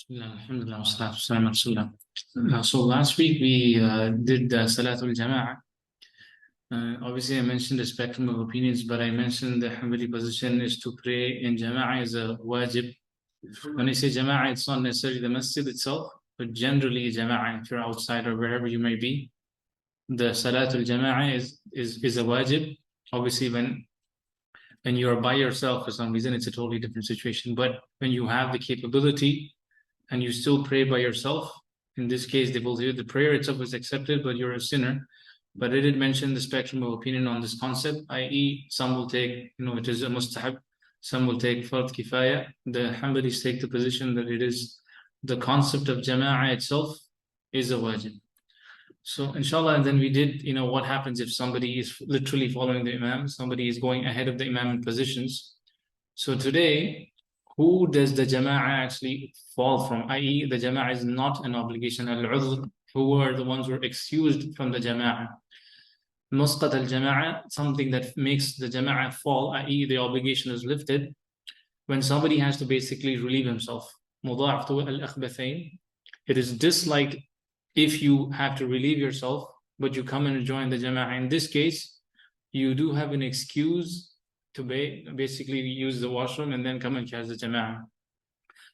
Bismillah, alhamdulillah, wassalatu wassalamu ala rasulillah. So last week we did Salatul Jama'ah. Obviously, I mentioned the spectrum of opinions, but I mentioned the Hanbali position is to pray in Jama'ah is a wajib. When I say Jama'ah, it's not necessarily the masjid itself, but generally Jama'ah, if you're outside or wherever you may be, the Salatul Jama'ah is a wajib. Obviously, when you're by yourself for some reason, it's a totally different situation. But when you have the capability and you still pray by yourself, in this case, they will say the prayer itself is accepted, but you're a sinner. But I did mention the spectrum of opinion on this concept, i.e., some will take, it is a mustahab, some will take fard kifaya. The Hanbalis take the position that it is the concept of jama'ah itself is a wajib. So, inshallah, and then we did, what happens if somebody is literally following the Imam, somebody is going ahead of the Imam in positions. So, today, who does the jama'ah actually fall from? I.e., the jama'ah is not an obligation. Al-udhr, who are the ones who are excused from the jama'ah. Musqat al-jama'ah, something that makes the jama'ah fall, i.e., the obligation is lifted, when somebody has to basically relieve himself. Mudha'aftu al-akhbathain. It is disliked if you have to relieve yourself, but you come and join the jama'ah. In this case, you do have an excuse to basically use the washroom and then come and catch the jama'ah.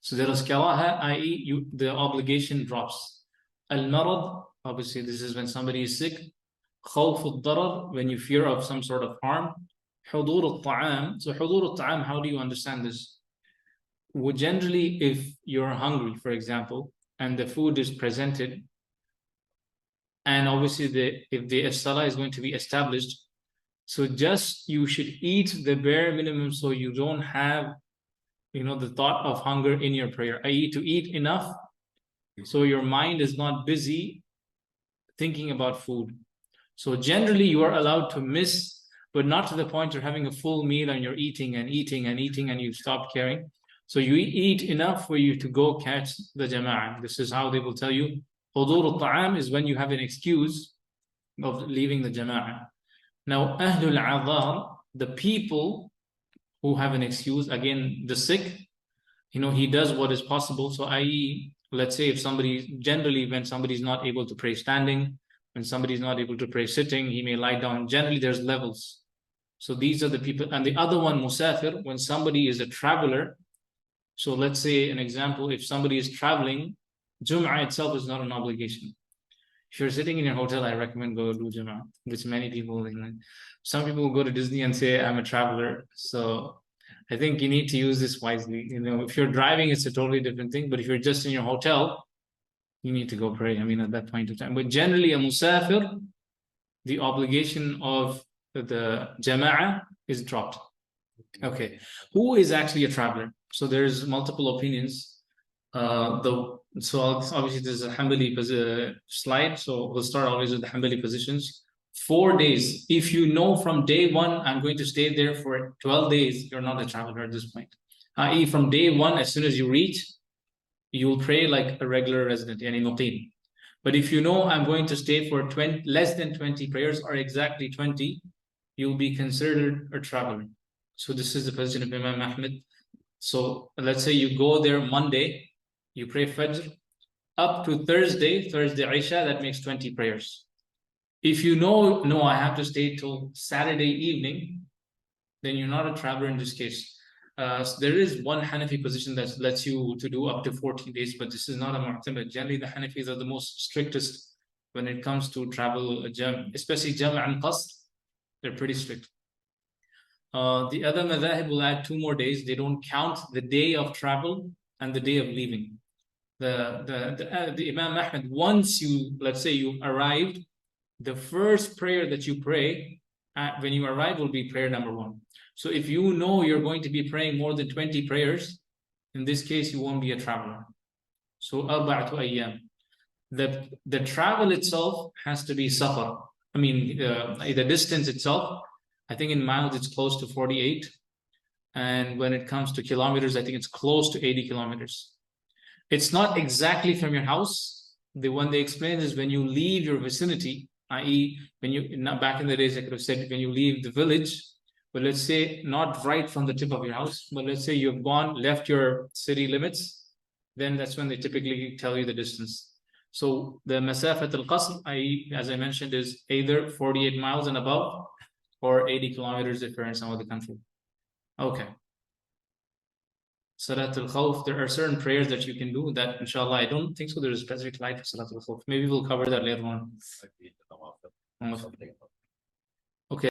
So there is karaha, i.e., the obligation drops. Al-marad, obviously this is when somebody is sick. Khawf al-darar, when you fear of some sort of harm. Hudur al-ta'am. So hudur al-ta'am, how do you understand this? Well, generally, if you're hungry, for example, and the food is presented, and obviously if the salah is going to be established, so just you should eat the bare minimum so you don't have the thought of hunger in your prayer, i.e., to eat enough so your mind is not busy thinking about food. So generally you are allowed to miss, but not to the point you're having a full meal and you're eating and eating and eating and you stop caring. So you eat enough for you to go catch the jama'ah. This is how they will tell you. Hudur al-ta'am is when you have an excuse of leaving the jama'ah. Now, ahlul adhar, the people who have an excuse, again, the sick, he does what is possible. So, i.e., let's say if generally when somebody is not able to pray standing, when somebody is not able to pray sitting, he may lie down. Generally, there's levels. So these are the people. And the other one, musafir, when somebody is a traveler. So let's say an example, if somebody is traveling, Jum'ah itself is not an obligation. If you're sitting in your hotel, I recommend go do Jum'ah, which many people, some people go to Disney and say, I'm a traveler. So I think you need to use this wisely. If you're driving, it's a totally different thing. But if you're just in your hotel, you need to go pray. At that point of time. But generally, a musafir, the obligation of the jama'ah is dropped. Okay. Who is actually a traveler? So there's multiple opinions. So obviously there's a Hanbali slide. So we'll start always with the Hanbali positions. 4 days. If you know from day one, I'm going to stay there for 12 days, you're not a traveler at this point. I.e., from day one, as soon as you reach, you will pray like a regular resident, yani muqim. But if you know I'm going to stay for less than 20 prayers or exactly 20, you'll be considered a traveler. So this is the position of Imam Ahmed. So let's say you go there Monday, you pray Fajr, up to Thursday Isha, that makes 20 prayers. If you know, no, I have to stay till Saturday evening, then you're not a traveler in this case. There is one Hanafi position that lets you to do up to 14 days, but this is not a mu'tamad. Generally, the Hanafis are the most strictest when it comes to travel, especially Jam' and Qasr. They're pretty strict. The other madhahib will add 2 more days. They don't count the day of travel and the day of leaving. The Imam Ahmed, once let's say you arrived, the first prayer that you pray when you arrive will be prayer number 1. So if you know you're going to be praying more than 20 prayers, in this case, you won't be a traveler. So arba'atu ayyam. The travel itself has to be safar. The distance itself, I think in miles it's close to 48. And when it comes to kilometers, I think it's close to 80 kilometers. It's not exactly from your house. The one they explain is when you leave your vicinity, i.e., back in the days, I could have said when you leave the village, but let's say not right from the tip of your house, but let's say you've left your city limits, then that's when they typically tell you the distance. So the masafat al-qasr, as I mentioned, is either 48 miles and above or 80 kilometers if you're in some other country. Okay. Salat al-Khawf, there are certain prayers that you can do that, inshallah, I don't think so there's a specific light for Salat al-Khawf. Maybe we'll cover that later on. Okay.